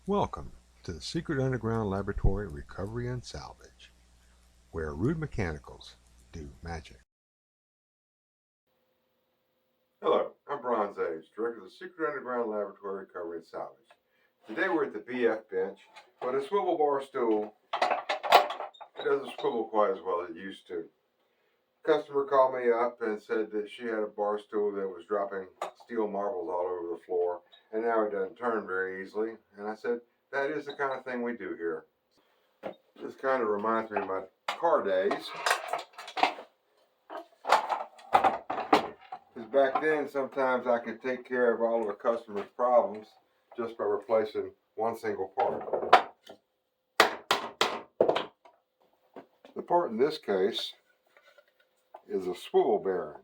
Welcome to the Secret Underground Laboratory Recovery and Salvage, where rude mechanicals do magic. Hello, I'm Bronze Age, Director of the Secret Underground Laboratory Recovery and Salvage. Today we're at the BF bench, but a swivel bar stool, it doesn't swivel quite as well as it used to. Customer called me up and said that she had a bar stool that was dropping steel marbles all over the floor, and now it doesn't turn very easily. And I said, that is the kind of thing we do here. This kind of reminds me of my car days. Because back then, sometimes I could take care of all of a customer's problems just by replacing one single part. The part in this case is a swivel bearing.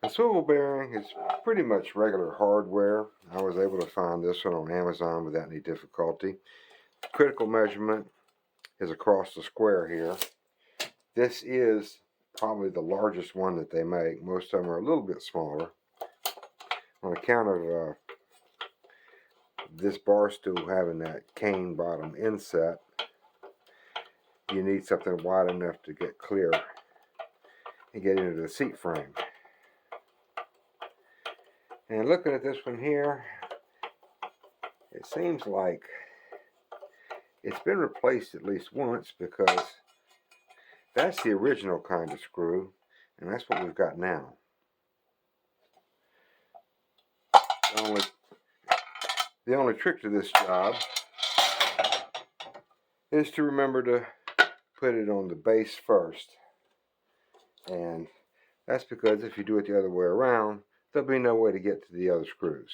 The swivel bearing is pretty much regular hardware. I was able to find this one on Amazon without any difficulty. Critical measurement is across the square here. This is probably the largest one that they make. Most of them are a little bit smaller. On account of this bar stool having that cane bottom inset, you need something wide enough to get clear and get into the seat frame. And looking at this one here, it seems like it's been replaced at least once, because that's the original kind of screw, and that's what we've got now. The only trick to this job is to remember to put it on the base first. And that's because if you do it the other way around, there'll be no way to get to the other screws.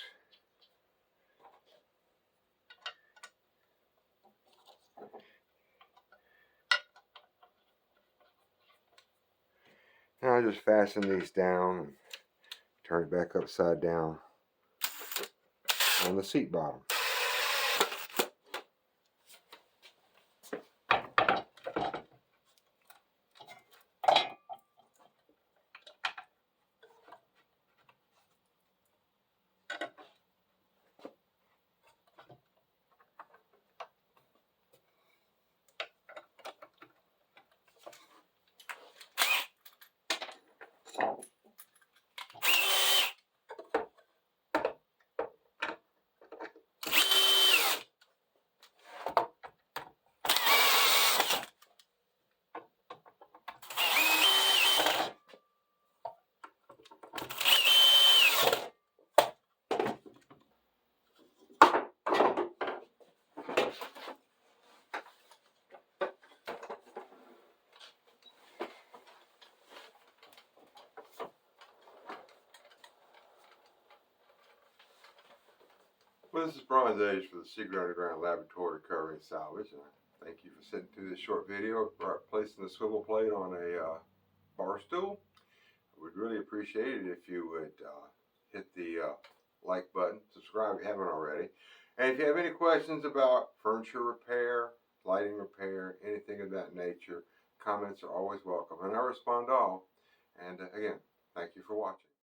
Now I'll just fasten these down and turn it back upside down on the seat bottom. Well, this is Bronze Age for the Secret Underground Laboratory Recovery and Salvage. And I thank you for sitting through this short video of placing the swivel plate on a bar stool. I would really appreciate it if you would hit the like button, subscribe if you haven't already. And if you have any questions about furniture repair, lighting repair, anything of that nature, comments are always welcome. And I respond to all. And again, thank you for watching.